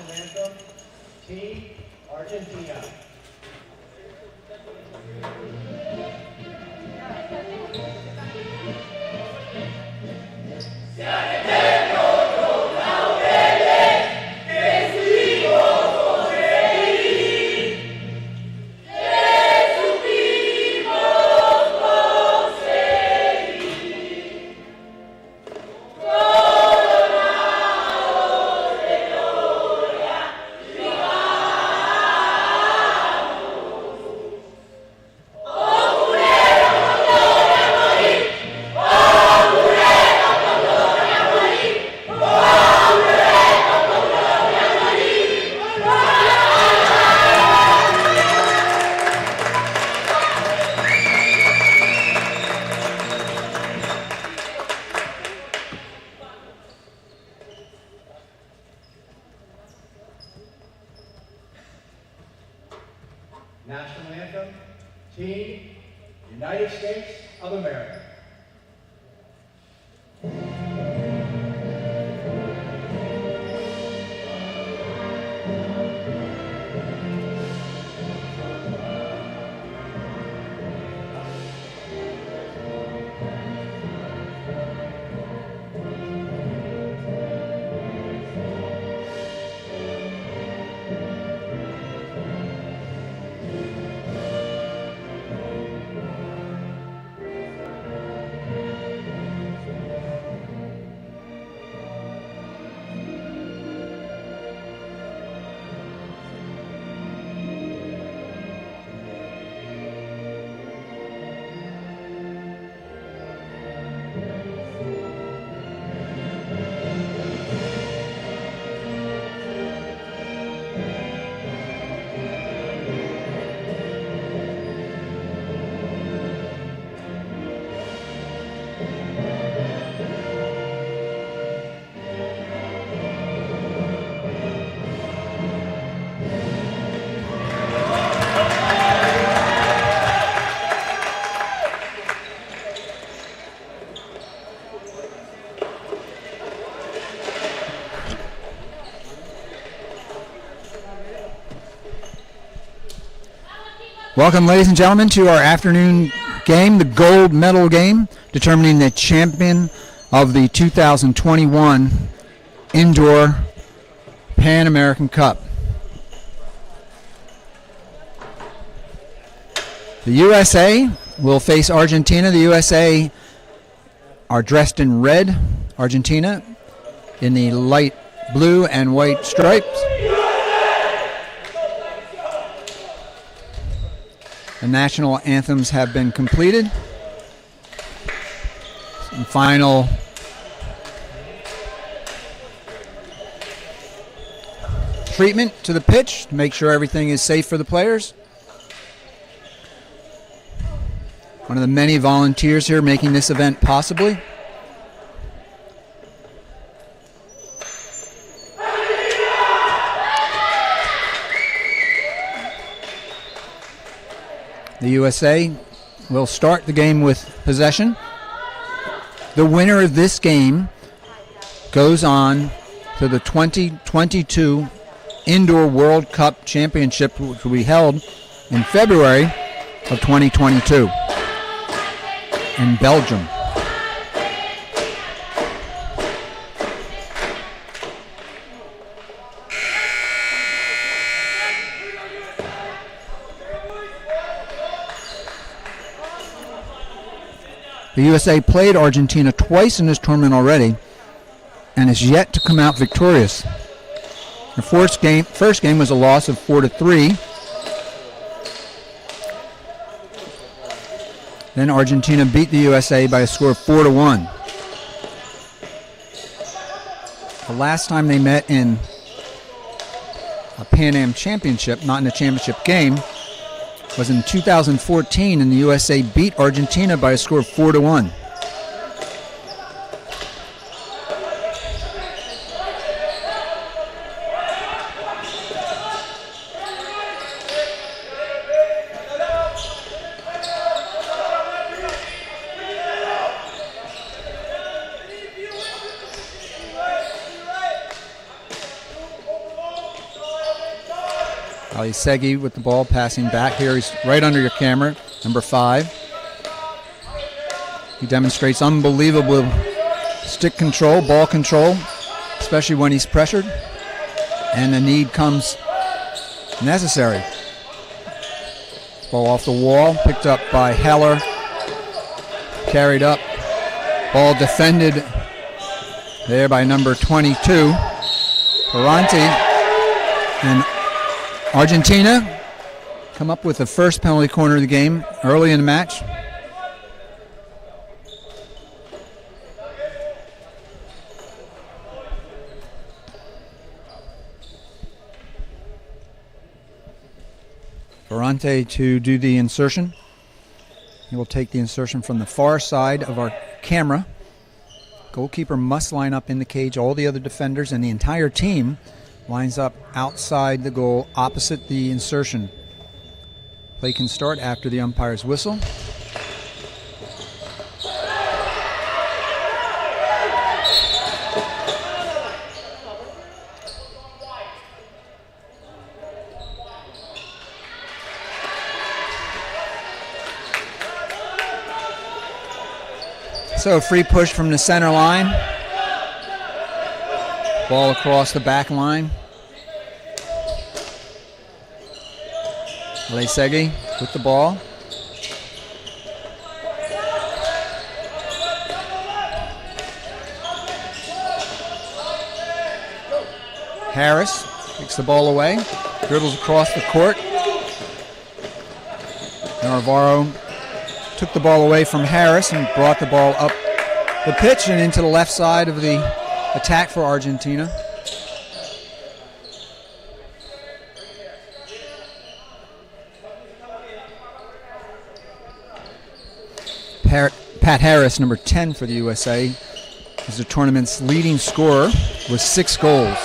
National anthem, Team Argentina. National anthem, Team United States of America. Welcome, ladies and gentlemen, to our afternoon game, the gold medal game, determining the champion of the 2021 Indoor Pan American Cup. The USA will face Argentina. The USA are dressed in red, Argentina in the light blue and white stripes. The national anthems have been completed. Some final treatment to the pitch to make sure everything is safe for the players. One of the many volunteers here making this event possible. The USA will start the game with possession. The winner of this game goes on to the 2022 Indoor World Cup Championship, which will be held in February of 2022 in Belgium. The USA played Argentina twice in this tournament already and is yet to come out victorious. The first game was a loss of 4-3. Then Argentina beat the USA by a score of 4-1. The last time they met in a Pan Am Championship, not in a championship game, was in 2014, and the USA beat Argentina by a score of 4-1. Alisegi with the ball, passing back here. He's right under your camera, number 5. He demonstrates unbelievable stick control, ball control, especially when he's pressured, and the need comes necessary. Ball off the wall, picked up by Heller, carried up, ball defended there by number 22, Ferrante, and Argentina come up with the first penalty corner of the game early in the match. Ferrante to do the insertion. He will take the insertion from the far side of our camera. Goalkeeper must line up in the cage. All the other defenders and the entire team lines up outside the goal opposite the insertion. Play can start after the umpire's whistle. So free push from the center line. Ball across the back line. Alisegi with the ball. Harris kicks the ball away. Dribbles across the court. Navarro took the ball away from Harris and brought the ball up the pitch and into the left side of the attack for Argentina. Pat Harris, number 10 for the USA, is the tournament's leading scorer with 6 goals.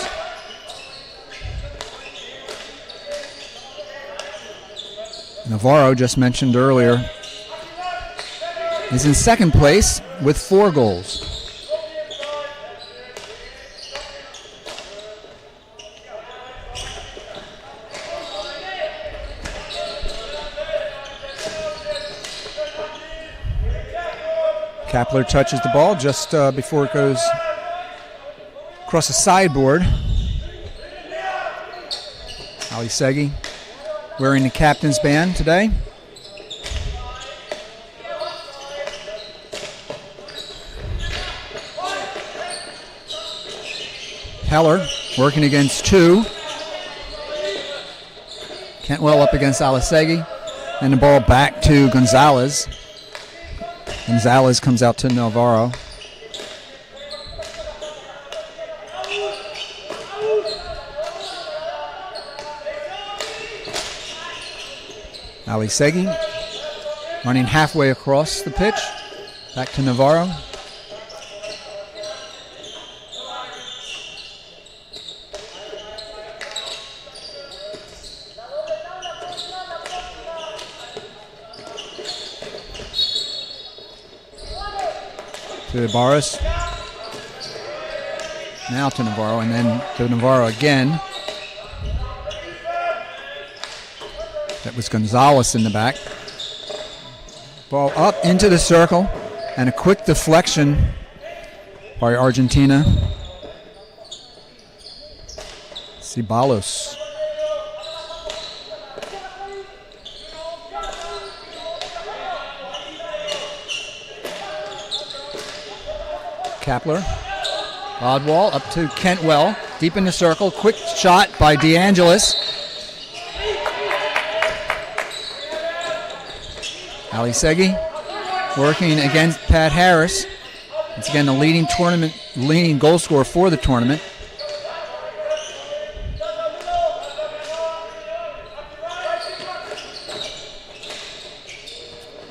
Navarro, just mentioned earlier, is in second place with 4 goals. Kapler touches the ball just before it goes across the sideboard. Alisegi wearing the captain's band today. Heller working against 2. Cantwell up against Alisegi. And the ball back to Gonzalez. Gonzalez comes out to Navarro. Alisegi running halfway across the pitch. Back to Navarro. To Barras. Now to Navarro, and then to Navarro again. That was Gonzalez in the back. Ball up into the circle, and a quick deflection by Argentina. Ceballos. Kapler. Rodwell up to Cantwell. Deep in the circle. Quick shot by DeAngelis. Alisegi working against Pat Harris. Once again, the leading goal scorer for the tournament.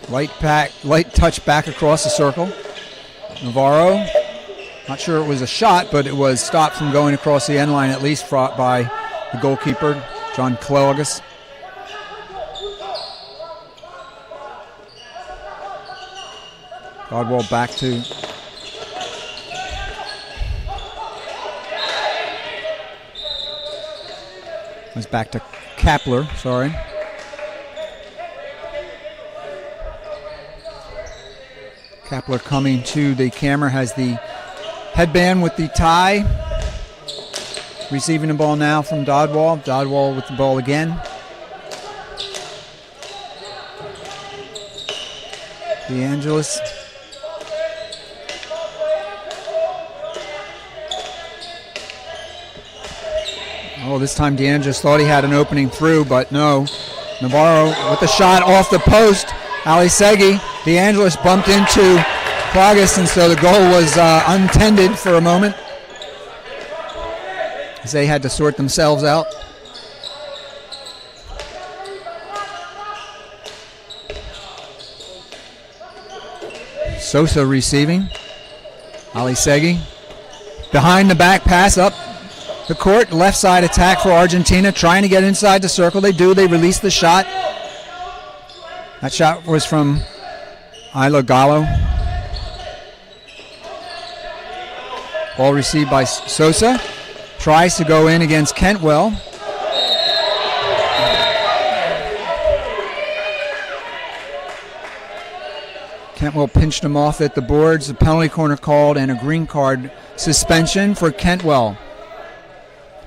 Light touch back across the circle. Navarro. Not sure it was a shot, but it was stopped from going across the end line, at least by the goalkeeper, John Cloagus. Godwell back to Was back to Kapler, sorry. Kapler coming to the camera, has the headband with the tie. Receiving the ball now from Dodwall. Dodwall with the ball again. DeAngelis. Oh, this time DeAngelis thought he had an opening through, but no. Navarro with the shot off the post. Alisegi. DeAngelis bumped into Klages, and so the goal was untended for a moment, as they had to sort themselves out. Sosa receiving. Alisegi. Behind the back pass up the court. Left side attack for Argentina, trying to get inside the circle. They do. They release the shot. That shot was from Ila Gallo. Ball received by Sosa. Tries to go in against Kentwell. Kentwell pinched him off at the boards. A penalty corner called and a green card suspension for Kentwell.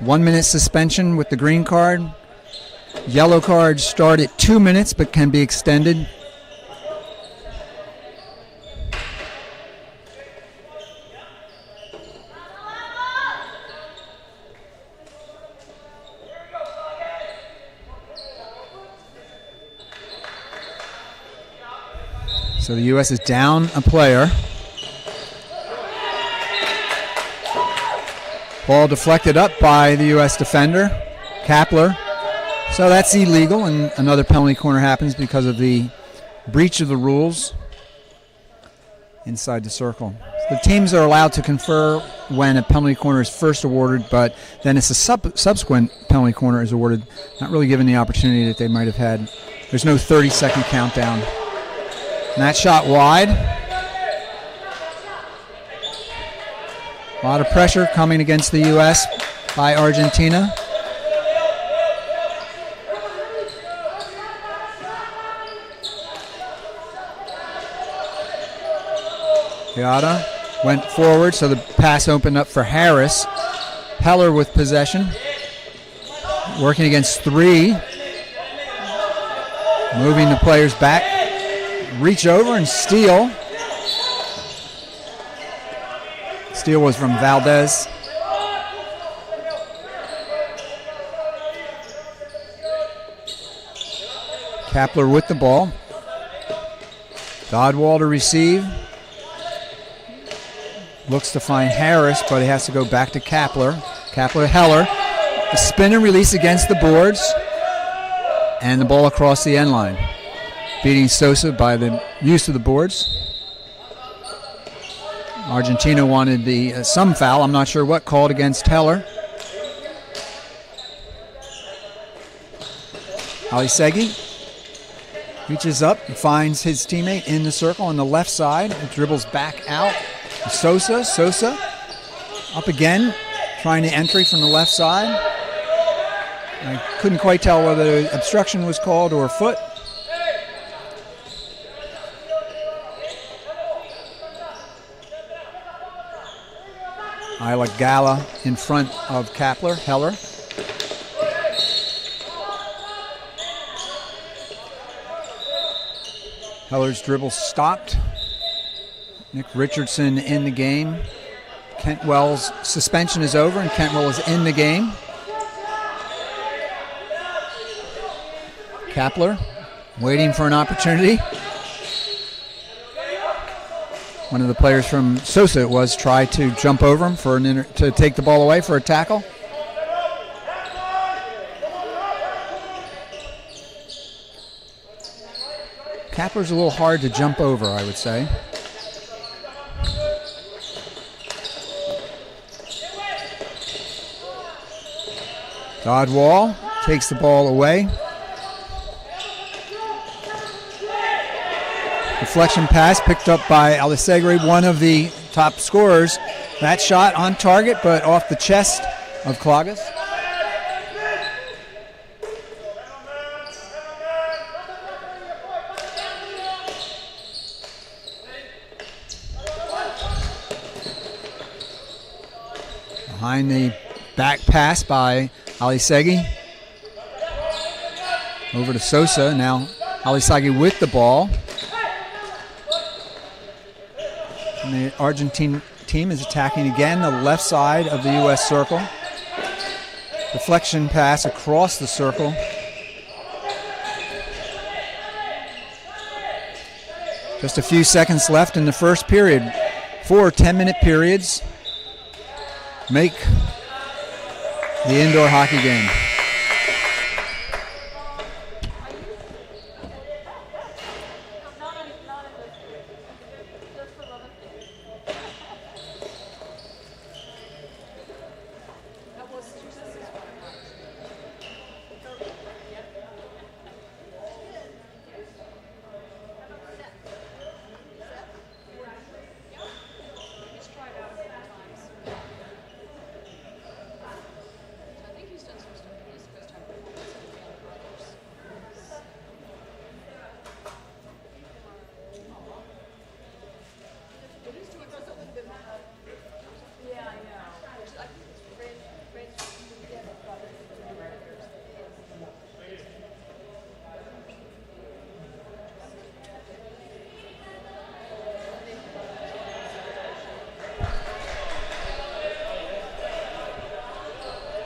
1 minute suspension with the green card. Yellow cards start at 2 minutes but can be extended. So the U.S. is down a player. Ball deflected up by the U.S. defender, Kapler. So that's illegal, and another penalty corner happens because of the breach of the rules inside the circle. The teams are allowed to confer when a penalty corner is first awarded, but then it's a subsequent penalty corner is awarded, not really given the opportunity that they might have had. There's no 30-second countdown. And that shot wide. A lot of pressure coming against the U.S. by Argentina. Piata went forward, so the pass opened up for Harris. Heller with possession. Working against three. Moving the players back. Reach over and steal. Steal was from Valdez. Kapler with the ball. Dodwall to receive. Looks to find Harris, but he has to go back to Kapler. Kapler, Heller. The spin and release against the boards. And the ball across the end line. Beating Sosa by the use of the boards. Argentina wanted the some foul, I'm not sure what, called against Heller. Alisegi reaches up and finds his teammate in the circle on the left side and dribbles back out. Sosa up again, trying the entry from the left side. I couldn't quite tell whether obstruction was called or foot. Ila Gala in front of Kapler, Heller. Heller's dribble stopped. Nick Richardson in the game. Kentwell's suspension is over and Kentwell is in the game. Kapler waiting for an opportunity. One of the players from Sosa it was tried to jump over him for to take the ball away for a tackle. Kapler's a little hard to jump over, I would say. Dodwall takes the ball away. Deflection pass picked up by Alisegi, one of the top scorers. That shot on target, but off the chest of Klages. Behind the back pass by Alisegi. Over to Sosa. Now Alisegi with the ball. And the Argentine team is attacking again the left side of the U.S. circle. Deflection pass across the circle. Just a few seconds left in the first period. 4 10-minute periods make the indoor hockey game.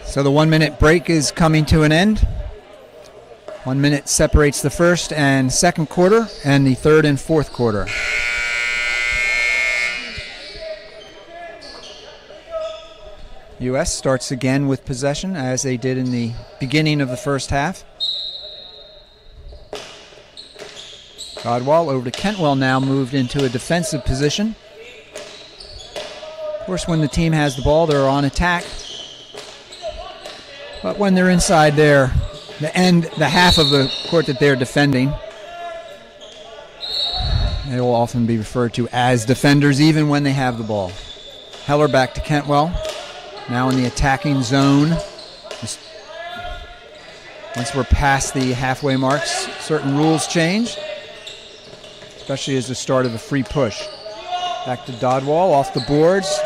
So the 1 minute break is coming to an end. 1 minute separates the first and second quarter and the third and fourth quarter. U.S. starts again with possession as they did in the beginning of the first half. Godwall over to Kentwell, now moved into a defensive position. Of course, when the team has the ball, they're on attack. But when they're inside there, the half of the court that they're defending, they will often be referred to as defenders even when they have the ball. Heller back to Kentwell, now in the attacking zone. Once we're past the halfway marks, certain rules change, especially as the start of the free push. Back to Dodwall, off the boards,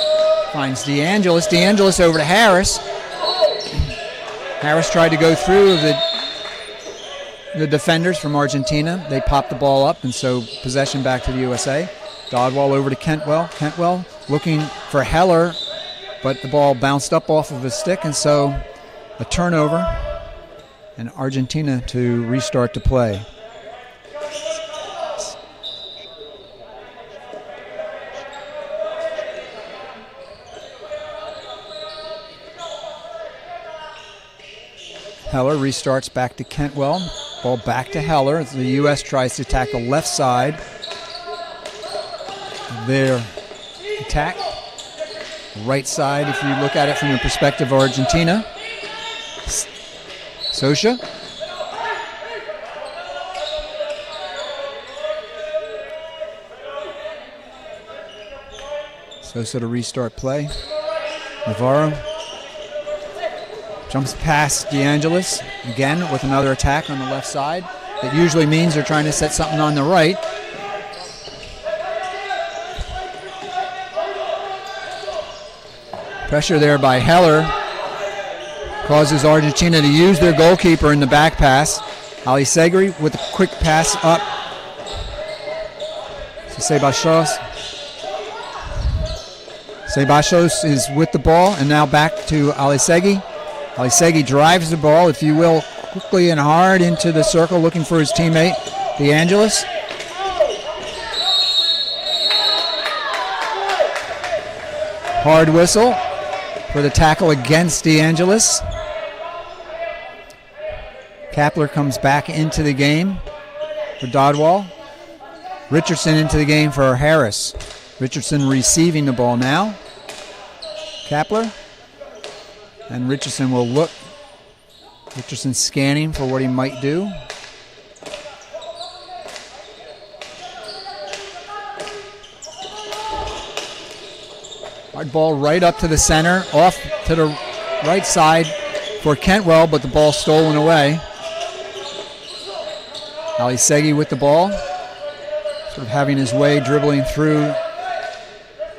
finds DeAngelis. DeAngelis over to Harris. Harris tried to go through the defenders from Argentina. They popped the ball up, and so possession back to the USA. Dodwall over to Kentwell. Kentwell looking for Heller, but the ball bounced up off of his stick, and so a turnover, and Argentina to restart to play. Heller restarts back to Kentwell. Ball back to Heller as the U.S. tries to attack the left side. Their attack. Right side, if you look at it from the perspective of Argentina. Sosa. Sosa to restart play. Navarro. Jumps past DeAngelis, again with another attack on the left side. That usually means they're trying to set something on the right. Pressure there by Heller causes Argentina to use their goalkeeper in the back pass. Alisegi with a quick pass up to Ceballos. Ceballos is with the ball, and now back to Alisegi. Alisegi drives the ball, if you will, quickly and hard into the circle, looking for his teammate, DeAngelis. Hard whistle for the tackle against DeAngelis. Kapler comes back into the game for Dodwall. Richardson into the game for Harris. Richardson receiving the ball now. Kapler. And Richardson will look. Richardson scanning for what he might do. Hard ball right up to the center, off to the right side for Kentwell, but the ball stolen away. Alisegi with the ball, sort of having his way, dribbling through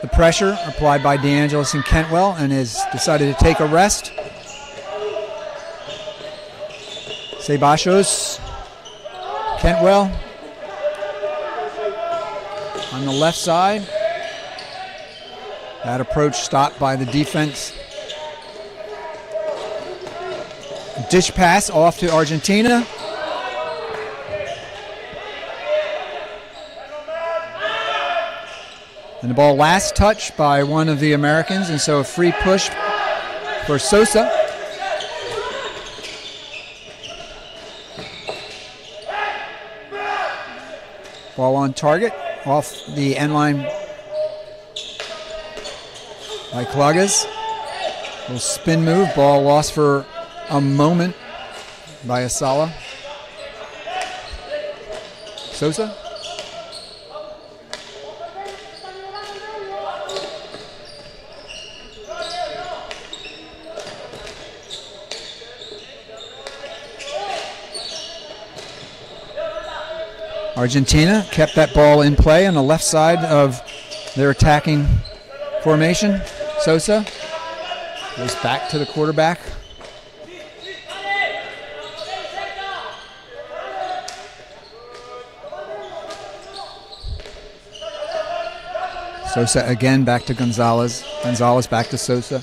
the pressure applied by DeAngelis and Kentwell and has decided to take a rest. Sebasios, Kentwell on the left side. That approach stopped by the defense. Dish pass off to Argentina. And the ball last touched by one of the Americans, and so a free push for Sosa. Ball on target, off the end line by Klages. Little spin move, ball lost for a moment by Asala. Sosa. Argentina kept that ball in play on the left side of their attacking formation. Sosa goes back to the quarterback. Sosa again back to Gonzalez. Gonzalez back to Sosa.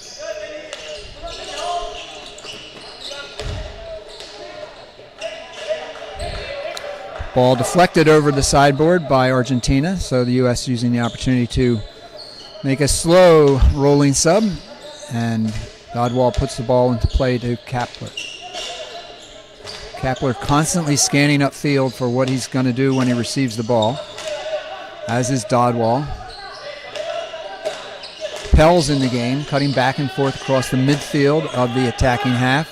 Ball deflected over the sideboard by Argentina, so the U.S. using the opportunity to make a slow rolling sub, and Dodwall puts the ball into play to Kapler. Kapler constantly scanning upfield for what he's going to do when he receives the ball, as is Dodwall. Pell's in the game, cutting back and forth across the midfield of the attacking half.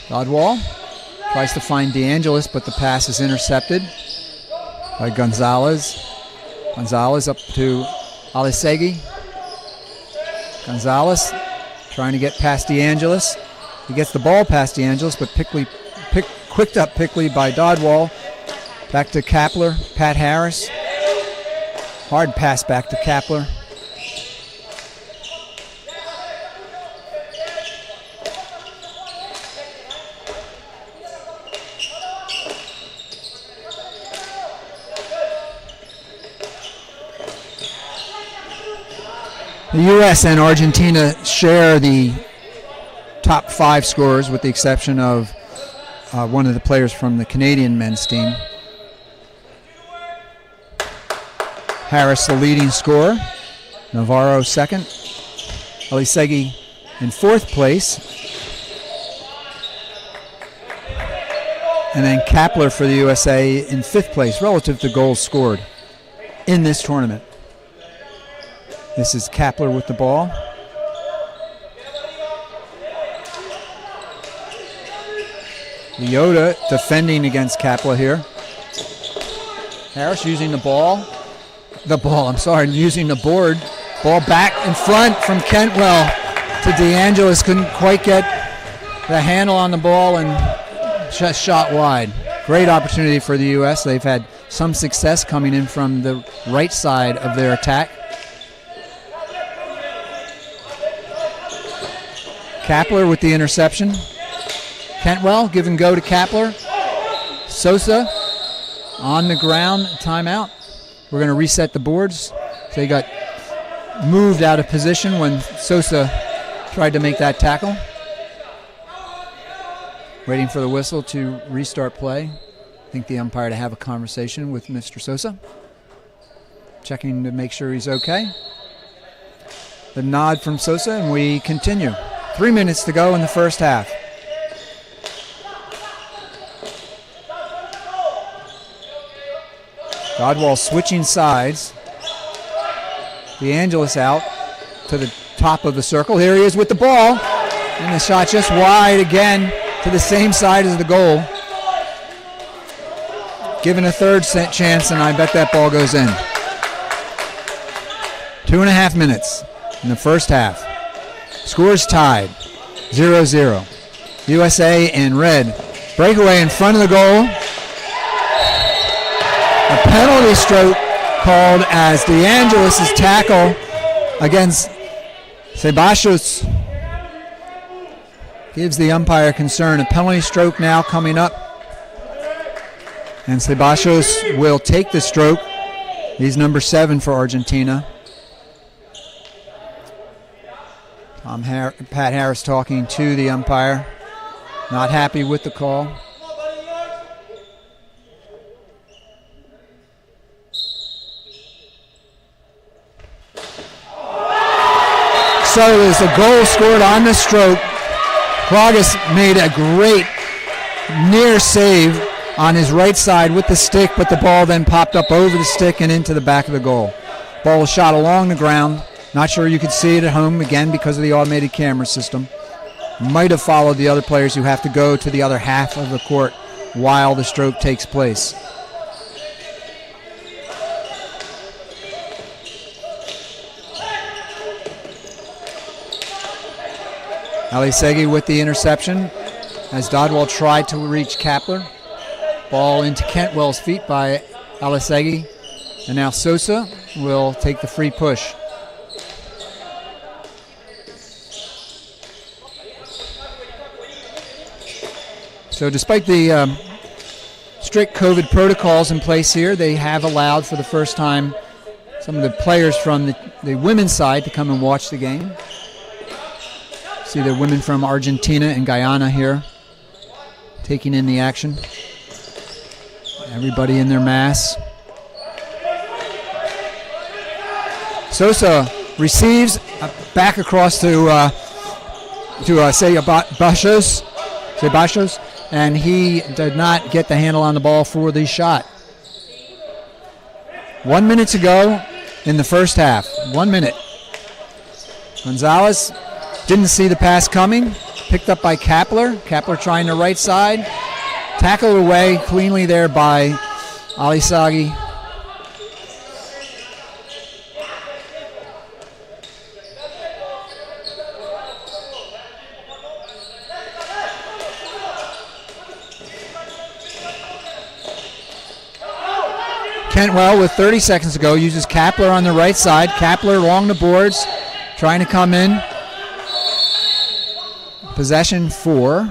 Dodwall tries to find DeAngelis, but the pass is intercepted by Gonzalez. Gonzalez up to Alisegi. Gonzalez trying to get past DeAngelis. He gets the ball past DeAngelis, but quicked up quickly by Dodwall. Back to Kapler, Pat Harris. Hard pass back to Kapler. The U.S. and Argentina share the top 5 scorers, with the exception of one of the players from the Canadian men's team. Harris, the leading scorer. Navarro second. Alisegi in 4th place. And then Kapler for the USA in 5th place relative to goals scored in this tournament. This is Kapler with the ball. Leota defending against Kapler here. Harris using the board. Ball back in front from Kentwell to DeAngelis. Couldn't quite get the handle on the ball and just shot wide. Great opportunity for the U.S. They've had some success coming in from the right side of their attack. Kapler with the interception. Kentwell, give and go to Kapler. Sosa on the ground, timeout. We're going to reset the boards. They got moved out of position when Sosa tried to make that tackle. Waiting for the whistle to restart play. I think the umpire to have a conversation with Mr. Sosa. Checking to make sure he's okay. The nod from Sosa, and we continue. 3 minutes to go in the first half. Dodwall switching sides. DeAngelis out to the top of the circle. Here he is with the ball. And the shot just wide again to the same side as the goal. Given a third chance, and I bet that ball goes in. 2.5 minutes in the first half. Scores tied, 0-0. USA in red. Breakaway in front of the goal. A penalty stroke called as DeAngelis' tackle against Ceballos gives the umpire concern. A penalty stroke now coming up. And Ceballos will take the stroke. He's number 7 for Argentina. Pat Harris talking to the umpire. Not happy with the call. So there's a goal scored on the stroke. Klages made a great near save on his right side with the stick, but the ball then popped up over the stick and into the back of the goal. Ball was shot along the ground. Not sure you could see it at home, again, because of the automated camera system. Might have followed the other players who have to go to the other half of the court while the stroke takes place. Alisegi with the interception as Dodwell tried to reach Kapler. Ball into Cantwell's feet by Alisegi. And now Sosa will take the free push. So despite the strict COVID protocols in place here, they have allowed for the first time some of the players from the women's side to come and watch the game. See the women from Argentina and Guyana here taking in the action. Everybody in their masks. Sosa receives back across to Ceballos, and he did not get the handle on the ball for the shot. 1 minute to go in the first half. 1 minute. Gonzalez didn't see the pass coming. Picked up by Kapler. Kapler trying the right side. Tackled away cleanly there by Alisegi. Cantwell with 30 seconds to go uses Kapler on the right side. Kapler along the boards trying to come in. Possession for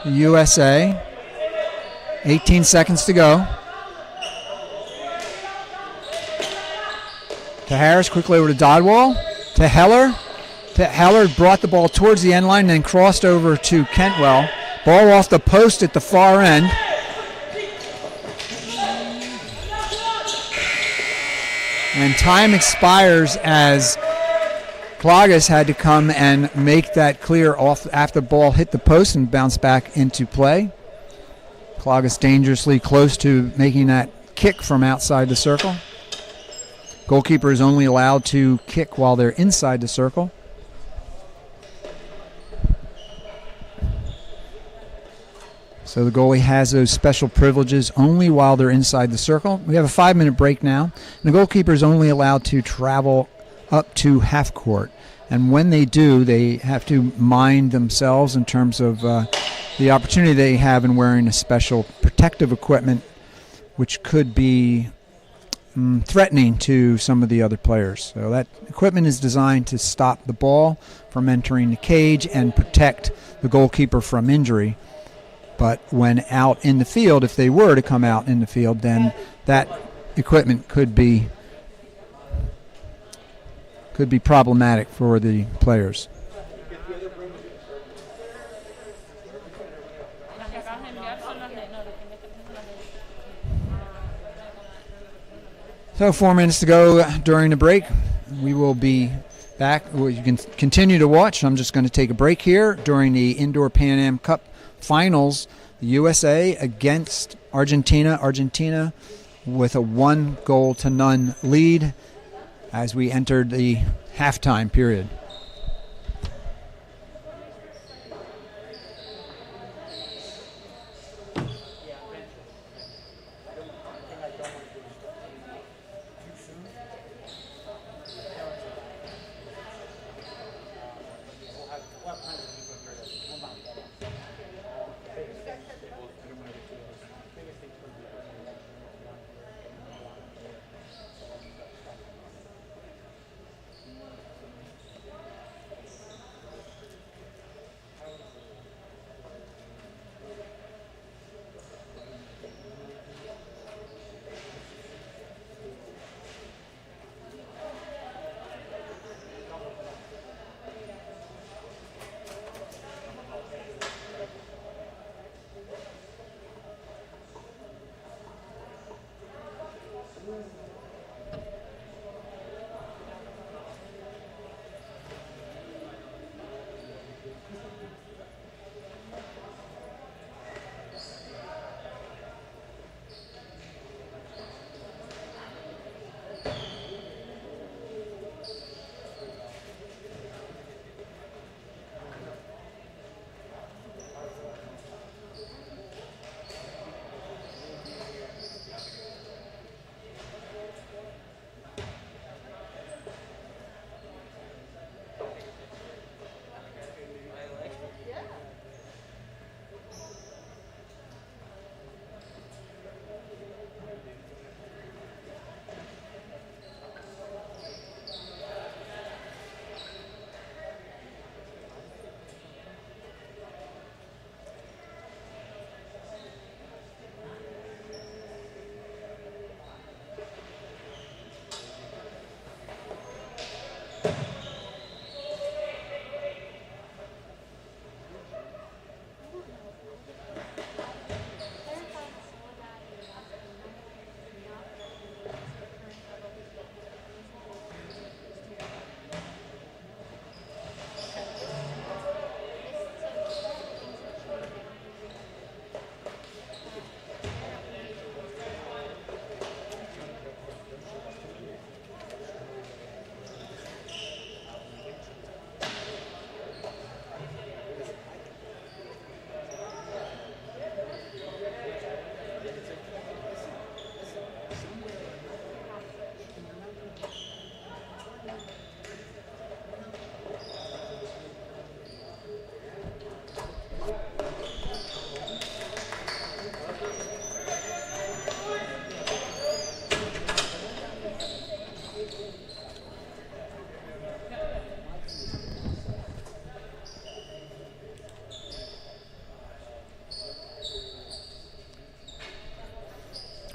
the USA. 18 seconds to go. To Harris, quickly over to Dodwell. To Heller. Heller brought the ball towards the end line and then crossed over to Cantwell. Ball off the post at the far end. And time expires as Klages had to come and make that clear off after the ball hit the post and bounced back into play. Klages dangerously close to making that kick from outside the circle. Goalkeeper is only allowed to kick while they're inside the circle. So the goalie has those special privileges only while they're inside the circle. We have a 5-minute break now. And the goalkeeper is only allowed to travel up to half court. And when they do, they have to mind themselves in terms of the opportunity they have in wearing a special protective equipment, which could be threatening to some of the other players. So that equipment is designed to stop the ball from entering the cage and protect the goalkeeper from injury. But when out in the field, if they were to come out in the field, then that equipment could be problematic for the players. So 4 minutes to go during the break. We will be back. Well, you can continue to watch. I'm just going to take a break here during the Indoor Pan Am Cup Finals. The USA against Argentina. Argentina with a 1-0 lead as we entered the halftime period.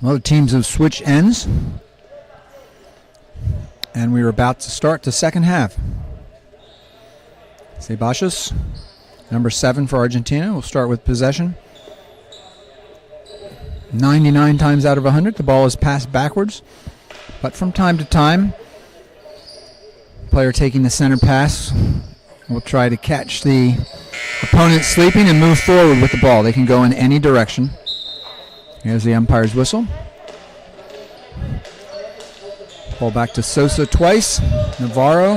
Both teams have switched ends. And we are about to start the second half. Ceballos, number 7 for Argentina, will start with possession. 99 times out of 100, the ball is passed backwards. But from time to time, player taking the center pass will try to catch the opponent sleeping and move forward with the ball. They can go in any direction. Here's the umpire's whistle. Ball back to Sosa twice. Navarro,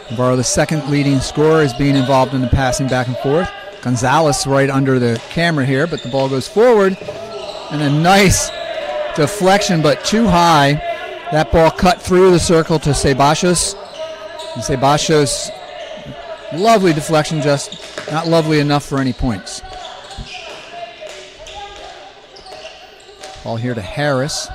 the second leading scorer, is being involved in the passing back and forth. Gonzalez right under the camera here, but the ball goes forward. And a nice deflection, but too high. That ball cut through the circle to Ceballos. And Ceballos, lovely deflection, just not lovely enough for any points. Ball here to Harris.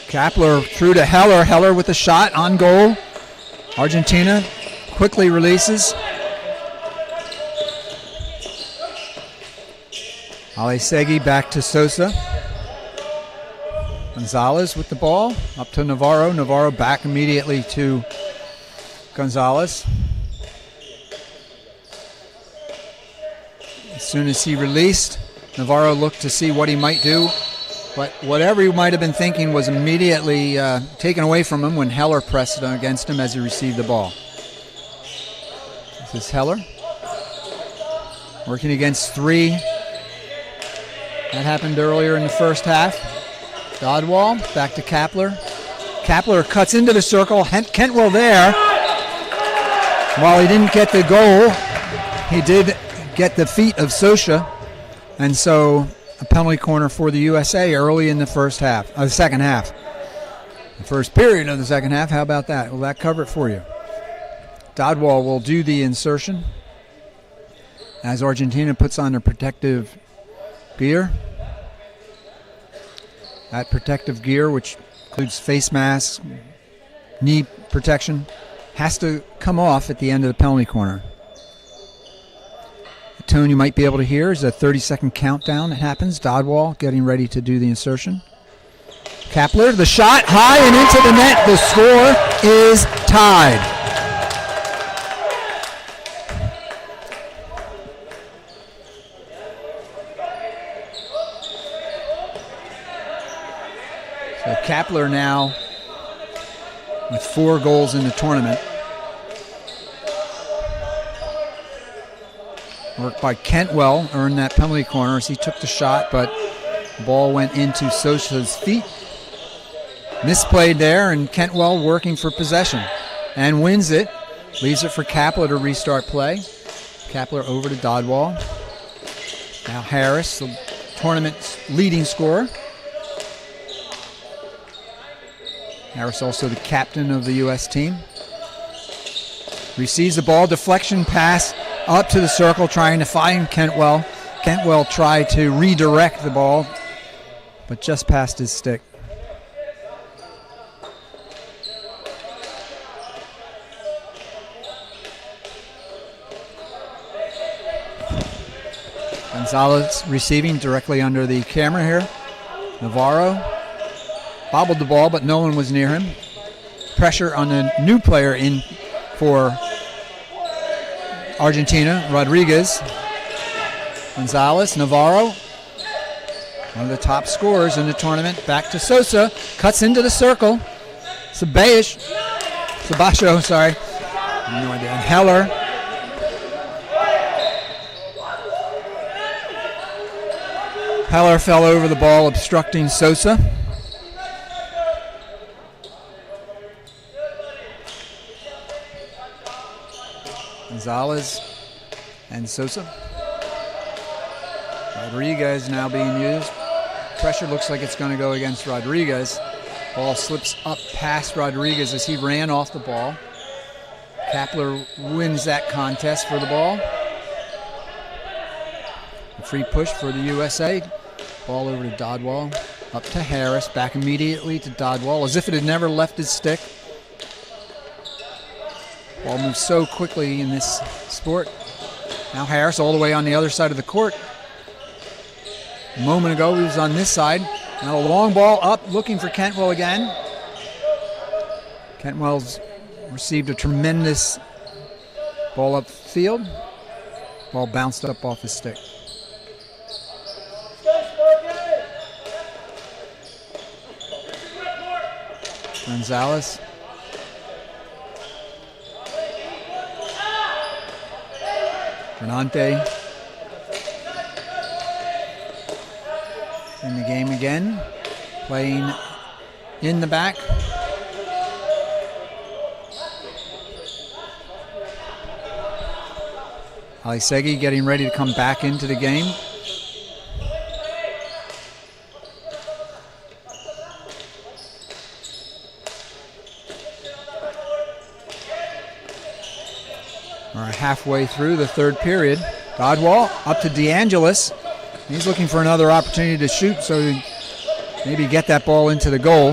Kapler through to Heller. Heller with a shot on goal. Argentina quickly releases. Alisegui back to Sosa. Gonzalez with the ball. Up to Navarro. Navarro back immediately to Gonzalez. As soon as he released, Navarro looked to see what he might do. But whatever he might have been thinking was immediately taken away from him when Heller pressed against him as he received the ball. This is Heller. Working against 3. That happened earlier in the first half. Dodwall back to Kapler. Kapler cuts into the circle. Kentwell there. While he didn't get the goal, he did get the feet of Sosa. And so a penalty corner for the USA early in the second half. The first period of the second half. How about that? Will that cover it for you? Dodwall will do the insertion as Argentina puts on their protective gear. That protective gear, which includes face masks, knee protection, has to come off at the end of the penalty corner. The tone you might be able to hear is a 30-second countdown that happens. Dodwall getting ready to do the insertion. Kapler, the shot, high and into the net. The score is tied. So Kapler now with 4 goals in the tournament. Work by Kentwell earned that penalty corner as he took the shot, but the ball went into Sosa's feet. Misplayed there, and Kentwell working for possession and wins it. Leaves it for Kapler to restart play. Kapler over to Dodwall. Now Harris, the tournament's leading scorer. Harris also the captain of the U.S. team. Receives the ball, deflection pass up to the circle, trying to find Kentwell. Kentwell tried to redirect the ball, but just past his stick. Gonzalez receiving directly under the camera here. Navarro bobbled the ball, but no one was near him. Pressure on the new player in for Argentina, Rodriguez. Gonzalez, Navarro, one of the top scorers in the tournament. Back to Sosa, cuts into the circle. Ceballos, sorry. No idea. And Heller. Heller fell over the ball, obstructing Sosa. Gonzalez and Sosa. Rodriguez now being used. Pressure looks like it's going to go against Rodriguez. Ball slips up past Rodriguez as he ran off the ball. Kapler wins that contest for the ball. A free push for the USA. Ball over to Dodwall. Up to Harris, back immediately to Dodwell, as if it had never left his stick. Ball moves so quickly in this sport. Now Harris all the way on the other side of the court. A moment ago he was on this side. Now a long ball up, looking for Cantwell again. Cantwell's received a tremendous ball upfield. Ball bounced up off his stick. Gonzalez. Fernante in the game again, playing in the back. Alisegi getting ready to come back into the game. We're halfway through the third period. Dodwell up to DeAngelis. He's looking for another opportunity to shoot, so maybe get that ball into the goal.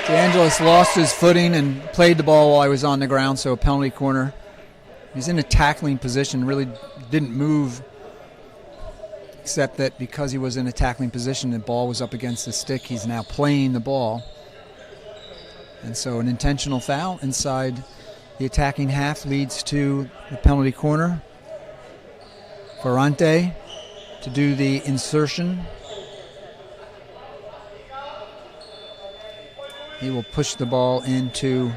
DeAngelis lost his footing and played the ball while I was on the ground, so a penalty corner. He's in a tackling position, really didn't move, except that because he was in a tackling position, the ball was up against the stick. He's now playing the ball. And so an intentional foul inside the attacking half leads to the penalty corner. Ferrante to do the insertion. He will push the ball into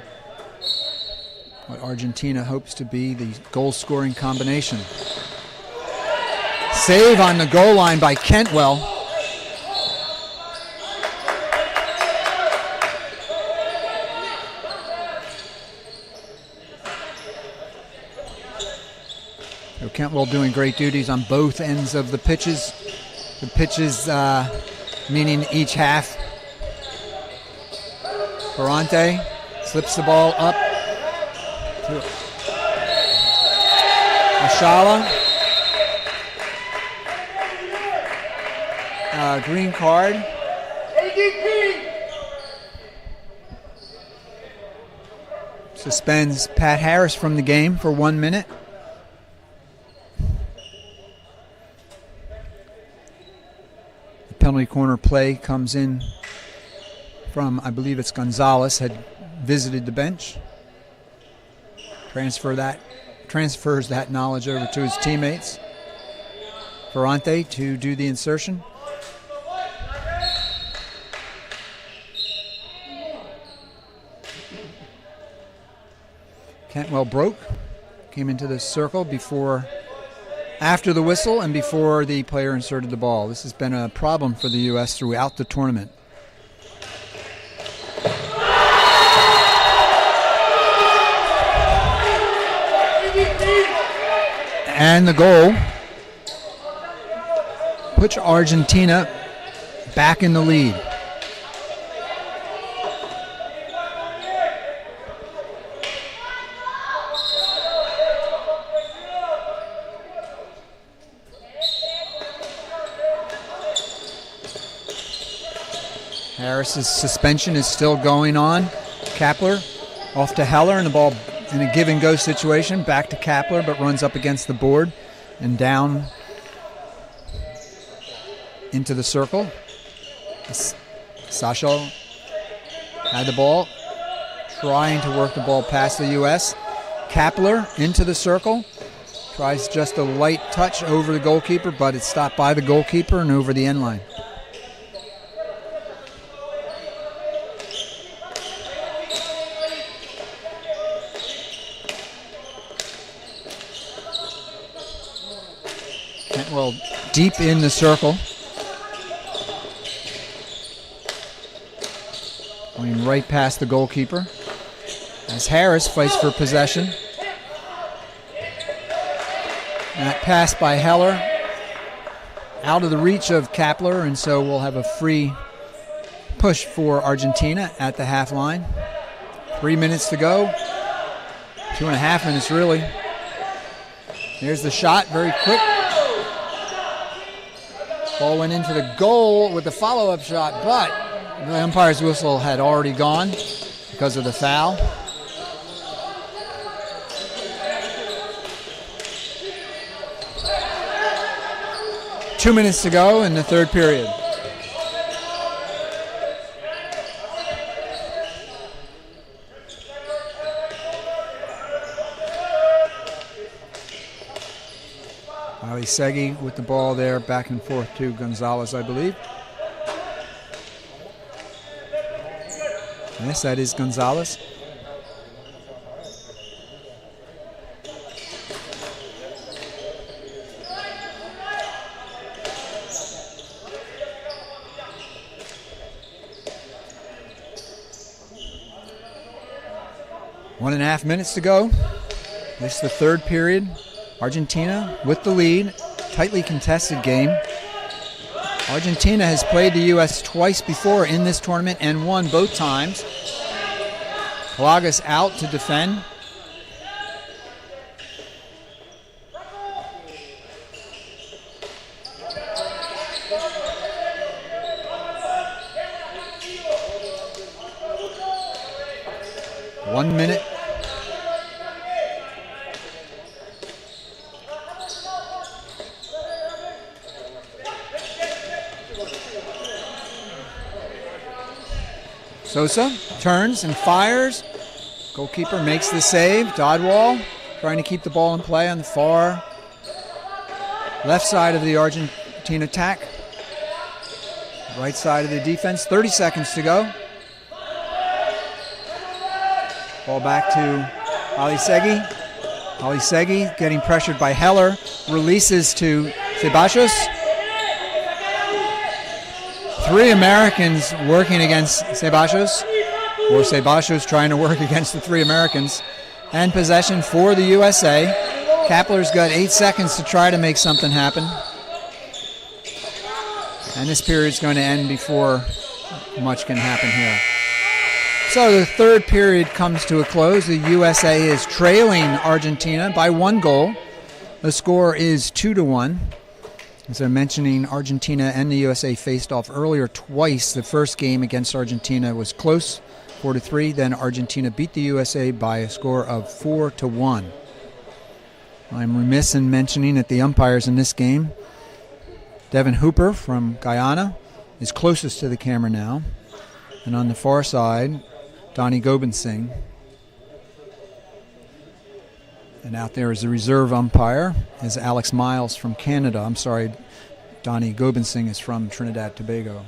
what Argentina hopes to be the goal-scoring combination. Save on the goal line by Cantwell. So Cantwell doing great duties on both ends of the pitches. The pitches meaning each half. Ferrante slips the ball up to Ashala. Green card. Suspends Pat Harris from the game for 1 minute. The penalty corner play comes in from, I believe it's Gonzalez, had visited the bench. Transfers that knowledge over to his teammates. Ferrante to do the insertion. Cantwell broke, came into the circle after the whistle and before the player inserted the ball. This has been a problem for the U.S. throughout the tournament. And the goal puts Argentina back in the lead. Harris's suspension is still going on. Kapler off to Heller, and the ball in a give-and-go situation. Back to Kapler, but runs up against the board and down into the circle. Sasha had the ball, trying to work the ball past the U.S. Kapler into the circle. Tries just a light touch over the goalkeeper, but it's stopped by the goalkeeper and over the end line. Cantwell deep in the circle. Going right past the goalkeeper. As Harris fights for possession. That pass by Heller out of the reach of Kapler, and so we'll have a free push for Argentina at the half line. 3 minutes to go. 2.5 minutes really. Here's the shot, very quick. Ball went into the goal with the follow-up shot, but the umpire's whistle had already gone because of the foul. Two minutes to go in the third period. Ali Segi with the ball there, back and forth to Gonzalez, I believe. Yes, that is Gonzalez. One and a half minutes to go. This is the third period. Argentina with the lead. Tightly contested game. Argentina has played the U.S. twice before in this tournament and won both times. Kalagas out to defend. One minute. Sosa turns and fires. Goalkeeper makes the save. Dodwall trying to keep the ball in play on the far left side of the Argentine attack. Right side of the defense. 30 seconds to go. Ball back to Ali Segi. Ali Segi getting pressured by Heller. Releases to Ceballos. Three Americans working against Ceballos, or Ceballos trying to work against the three Americans. And possession for the USA. Kapler's got 8 seconds to try to make something happen. And this period's going to end before much can happen here. So the third period comes to a close. The USA is trailing Argentina by 1 goal. The score is 2-1. As I'm mentioning, Argentina and the USA faced off earlier twice. The first game against Argentina was close, 4-3. Then Argentina beat the USA by a score of 4-1. I'm remiss in mentioning that the umpires in this game, Devin Hooper from Guyana, is closest to the camera now. And on the far side, Donnie Gobinsing. And out there is the reserve umpire, is Alex Miles from Canada. I'm sorry, Donnie Gobinsing is from Trinidad Tobago.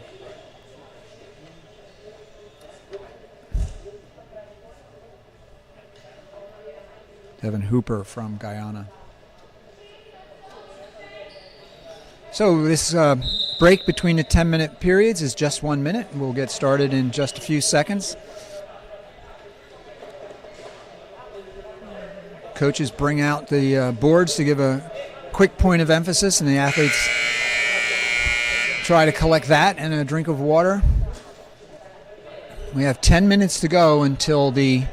Devin Hooper from Guyana. So this break between the 10-minute periods is just 1 minute. We'll get started in just a few seconds. Coaches bring out the boards to give a quick point of emphasis, and the athletes try to collect that and a drink of water. We have 10 minutes to go until the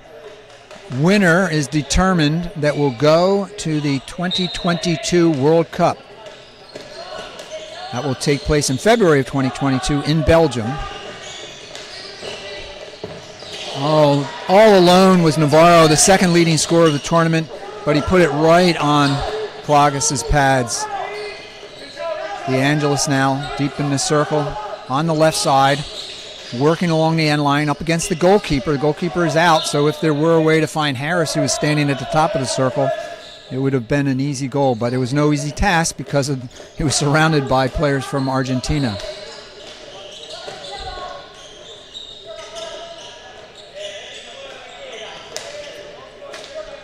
winner is determined that will go to the 2022 World Cup. That will take place in February of 2022 in Belgium. All alone was Navarro, the second leading scorer of the tournament, but he put it right on Kalagas' pads. De Angelis now deep in the circle on the left side, working along the end line up against the goalkeeper. The goalkeeper is out, so if there were a way to find Harris, who was standing at the top of the circle, it would have been an easy goal, but it was no easy task because he was surrounded by players from Argentina.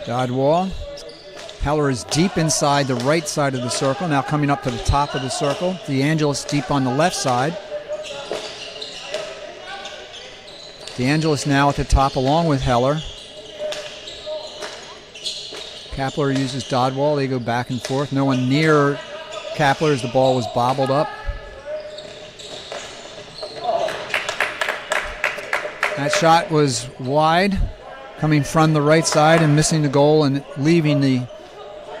Dodwall. Heller is deep inside the right side of the circle, now coming up to the top of the circle. De Angelis deep on the left side. De Angelis now at the top along with Heller. Kapler uses Dodwall. They go back and forth. No one near Kapler as the ball was bobbled up. That shot was wide, coming from the right side and missing the goal and leaving the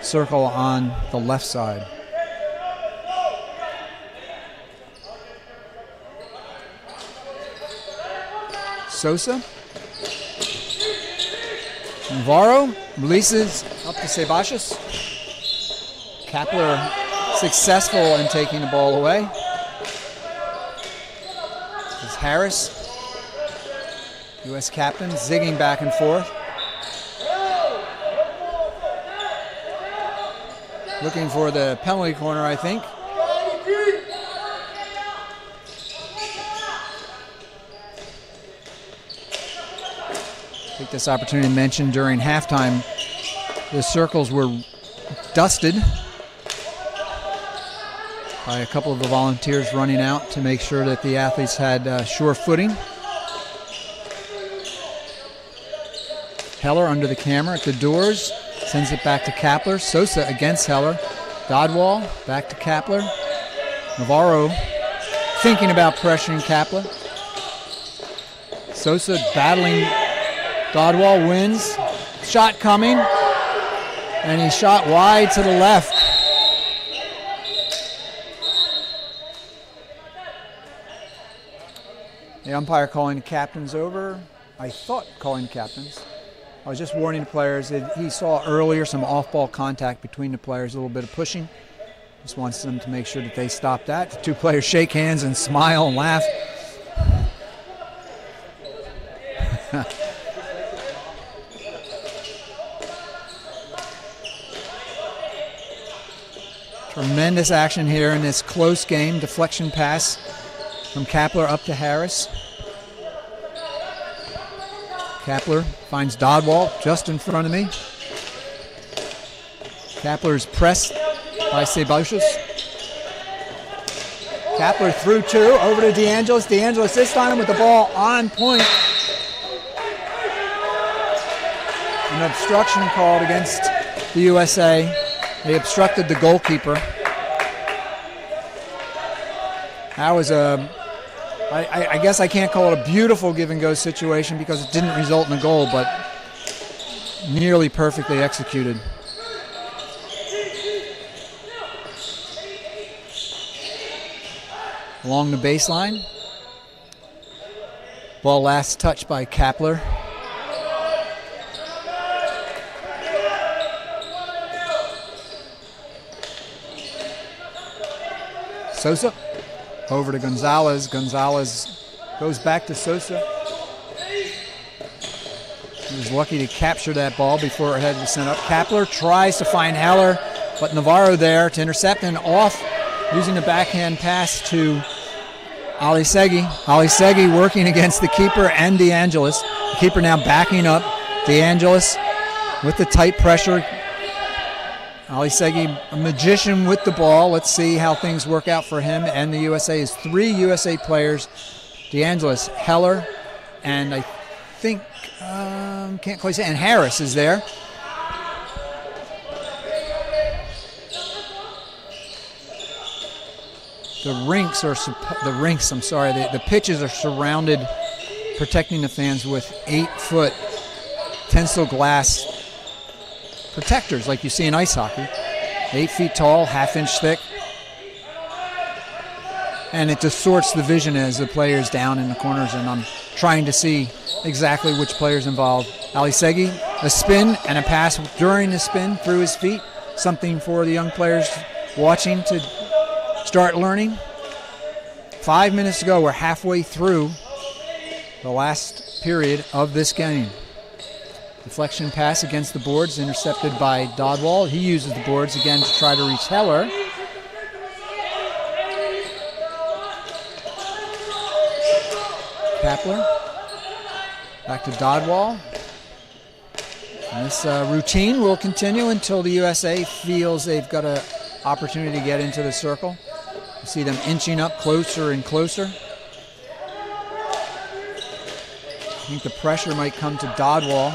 circle on the left side. Sosa. Navarro releases up to Ceballos. Kapler successful in taking the ball away. It's Harris, U.S. captain, zigging back and forth. Looking for the penalty corner, I think. Take this opportunity to mention during halftime, the circles were dusted by a couple of the volunteers running out to make sure that the athletes had sure footing. Heller under the camera at the doors, sends it back to Kapler. Sosa against Heller. Dodwall back to Kapler. Navarro thinking about pressuring Kapler. Sosa battling. Dodwall wins. Shot coming. And he shot wide to the left. The umpire calling the captains over. I thought calling the captains. I was just warning the players that he saw earlier some off-ball contact between the players, a little bit of pushing. Just wants them to make sure that they stop that. The two players shake hands and smile and laugh. Tremendous action here in this close game. Deflection pass from Kapler up to Harris. Kapler finds Dodwall just in front of me. Kapler's pressed by Ceballos. Kapler through two, over to DeAngelis. DeAngelis this time with the ball on point. An obstruction called against the USA. They obstructed the goalkeeper. That was I guess I can't call it a beautiful give-and-go situation because it didn't result in a goal, but nearly perfectly executed. Along the baseline. Ball last touched by Kapler. Sosa over to Gonzalez. Gonzalez goes back to Sosa. He was lucky to capture that ball before it had to be sent up. Kapler tries to find Heller, but Navarro there to intercept and off using the backhand pass to Alisegi. Alisegi working against the keeper and DeAngelis. The keeper now backing up. DeAngelis with the tight pressure. Alisegi, a magician with the ball. Let's see how things work out for him and the USA. Is three USA players, DeAngelis, Heller, and I think, can't quite say, and Harris is there. The pitches are surrounded, protecting the fans with 8-foot tensile glass protectors like you see in ice hockey. 8 feet tall, half-inch thick. And it distorts the vision as the player's down in the corners, and I'm trying to see exactly which player's involved. Alisegi, a spin and a pass during the spin through his feet. Something for the young players watching to start learning. 5 minutes to go. We're halfway through the last period of this game. Deflection pass against the boards, intercepted by Dodwall. He uses the boards again to try to reach Heller. Kapler. Back to Dodwall. And this routine will continue until the USA feels they've got an opportunity to get into the circle. You see them inching up closer and closer. I think the pressure might come to Dodwall.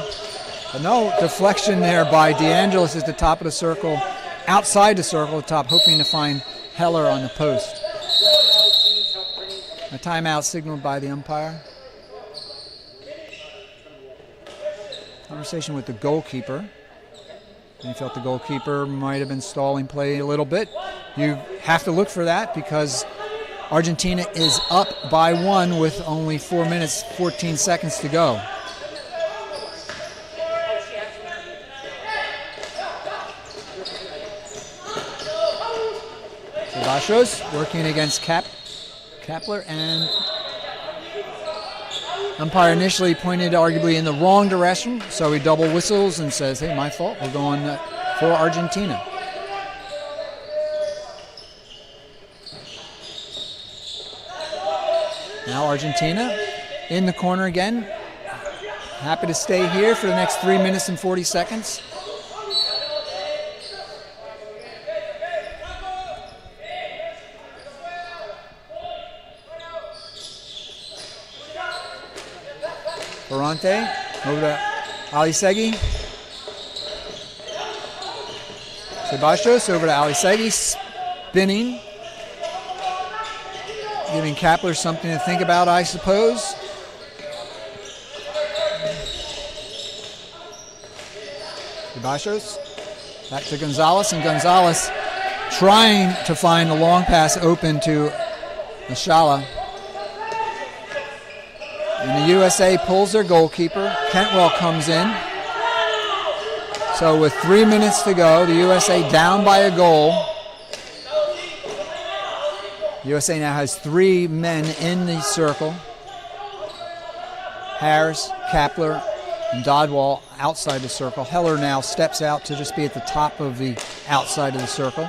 But no, deflection there by DeAngelis at the top of the circle, outside the circle at the top, hoping to find Heller on the post. A timeout signaled by the umpire. Conversation with the goalkeeper. He felt the goalkeeper might have been stalling play a little bit. You have to look for that because Argentina is up by 1 with only 4 minutes, 14 seconds to go. Ceballos working against Kapler, and umpire initially pointed arguably in the wrong direction, so he double whistles and says, hey, my fault, we're going for Argentina. Now Argentina in the corner again. Happy to stay here for the next 3 minutes and 40 seconds. Ferrante over to Alisegui. Ceballos over to Alisegui, spinning. Giving Kapler something to think about, I suppose. Ceballos back to Gonzalez, and Gonzalez trying to find the long pass open to Mashala. And the USA pulls their goalkeeper. Cantwell comes in. So with 3 minutes to go, the USA down by a goal. USA now has 3 men in the circle. Harris, Kapler, and Dodwall outside the circle. Heller now steps out to just be at the top of the outside of the circle.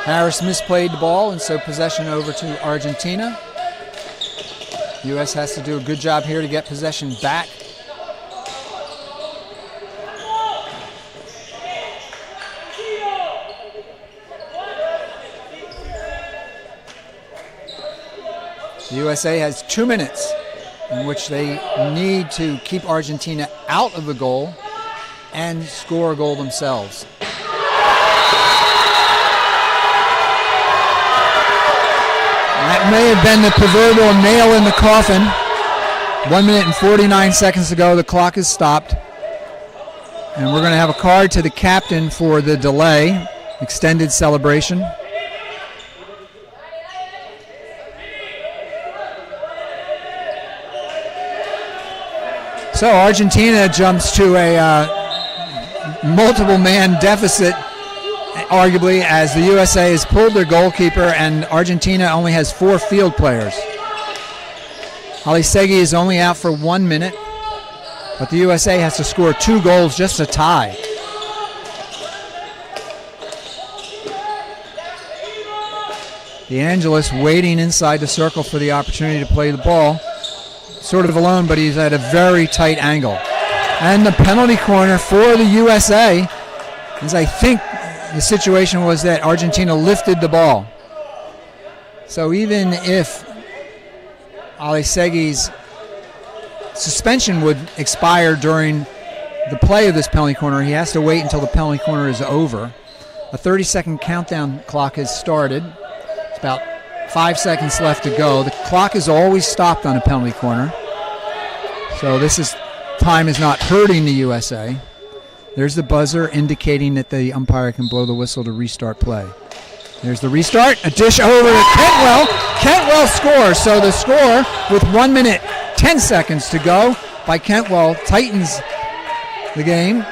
Harris misplayed the ball, and so possession over to Argentina. U.S. has to do a good job here to get possession back. The USA has 2 minutes in which they need to keep Argentina out of the goal and score a goal themselves. That may have been the proverbial nail in the coffin. 1 minute and 49 seconds to go. The clock is stopped. And we're going to have a card to the captain for the delay. Extended celebration. So Argentina jumps to a multiple man deficit, arguably, as the USA has pulled their goalkeeper and Argentina only has 4 field players. Alisegui is only out for 1 minute, but the USA has to score 2 goals just to tie. De Angelis waiting inside the circle for the opportunity to play the ball. Sort of alone, but he's at a very tight angle. And the penalty corner for the USA, as I think the situation was that Argentina lifted the ball. So even if Alisegui's suspension would expire during the play of this penalty corner, he has to wait until the penalty corner is over. A 30-second countdown clock has started. It's about 5 seconds left to go. The clock is always stopped on a penalty corner. So time is not hurting the USA. There's the buzzer indicating that the umpire can blow the whistle to restart play. There's the restart. A dish over to Cantwell. Cantwell scores. So the score with 1 minute, 10 seconds to go by Cantwell tightens the game.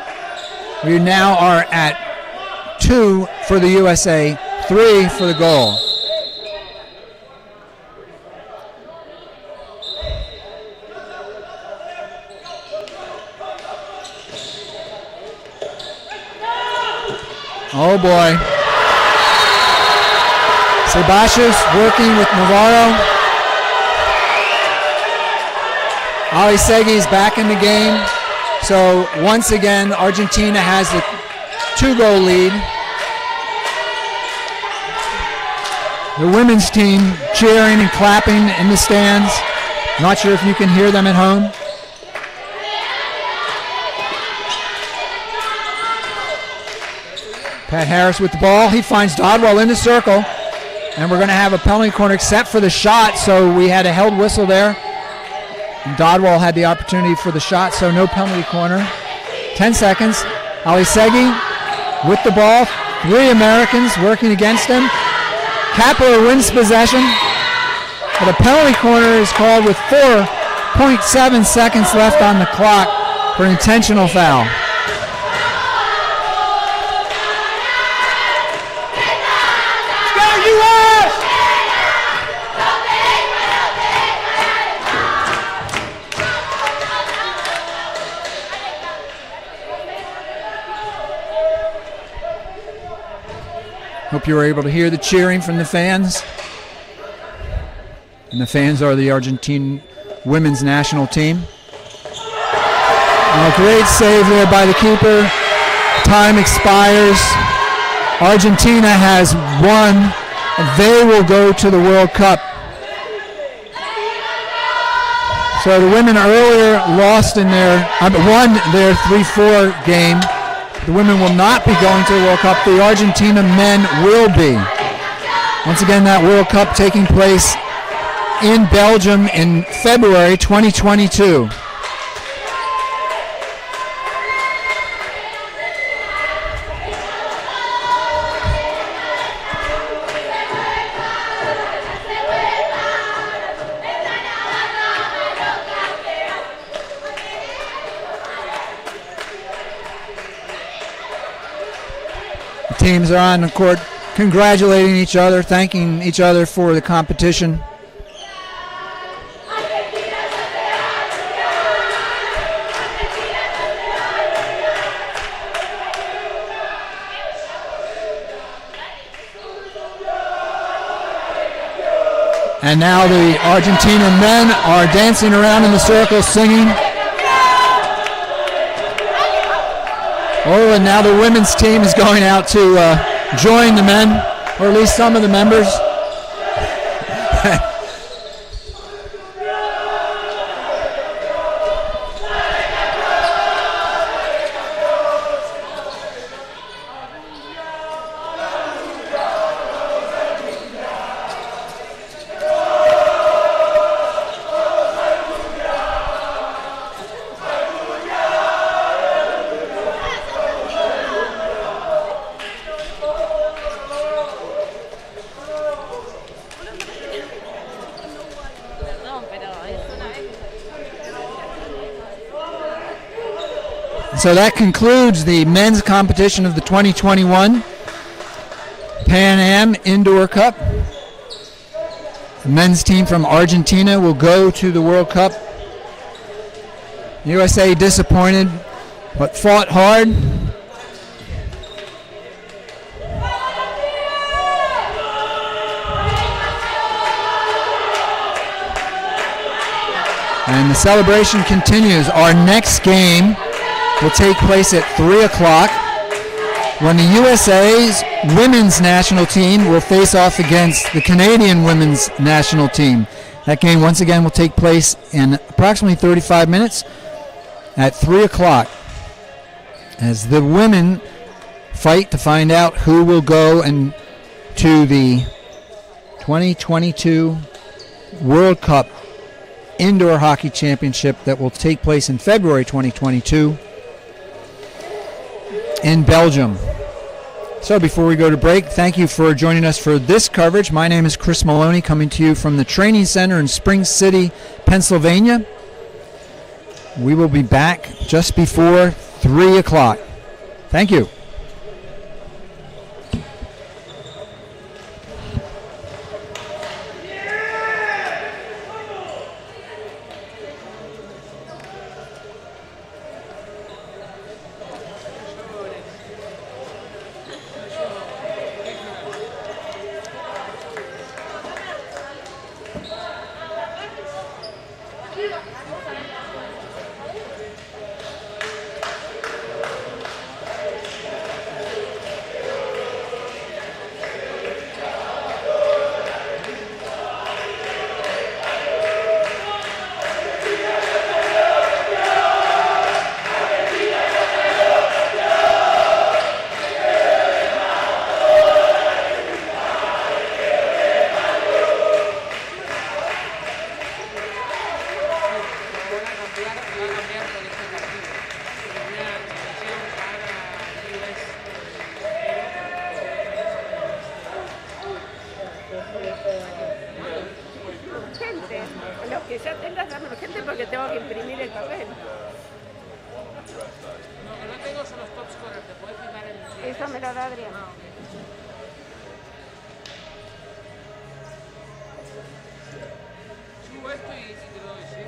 We now are at 2 for the USA, 3 for the goal. Oh boy. Ceballos working with Navarro. Alisegui is back in the game. So once again, Argentina has a 2-goal lead. The women's team cheering and clapping in the stands. Not sure if you can hear them at home. Pat Harris with the ball. He finds Dodwell in the circle. And we're going to have a penalty corner except for the shot, so we had a held whistle there. And Dodwell had the opportunity for the shot, so no penalty corner. 10 seconds. Alisegi with the ball. 3 Americans working against him. Kapler wins possession, but a penalty corner is called with 4.7 seconds left on the clock for an intentional foul. Hope you were able to hear the cheering from the fans. And the fans are the Argentine women's national team. A great save there by the keeper. Time expires. Argentina has won. They will go to the World Cup. So the women earlier won their 3-4 game. The women will not be going to the World Cup. The Argentina men will be. Once again, that World Cup taking place in Belgium in February 2022. Teams are on the court congratulating each other, thanking each other for the competition. And now the Argentina men are dancing around in the circle singing. Oh, and now the women's team is going out to join the men, or at least some of the members. So that concludes the men's competition of the 2021 Pan Am Indoor Cup. The men's team from Argentina will go to the World Cup. USA disappointed, but fought hard. And the celebration continues. Our next game will take place at 3 o'clock when the USA's women's national team will face off against the Canadian women's national team. That game, once again, will take place in approximately 35 minutes at 3 o'clock as the women fight to find out who will go and to the 2022 World Cup Indoor Hockey Championship that will take place in February 2022 in Belgium. So before we go to break, thank you for joining us for this coverage. My name is Chris Maloney, coming to you from the Training Center in Spring City, Pennsylvania. We will be back just before 3 o'clock. Thank you. Urgente. Los que ya tengas, dame urgente porque tengo que imprimir el papel. No, que no tengo son los top scorers, te puedes fijar en el... Eso me lo da Adrián. Ah, ok. Subo esto y te lo doy, ¿sí?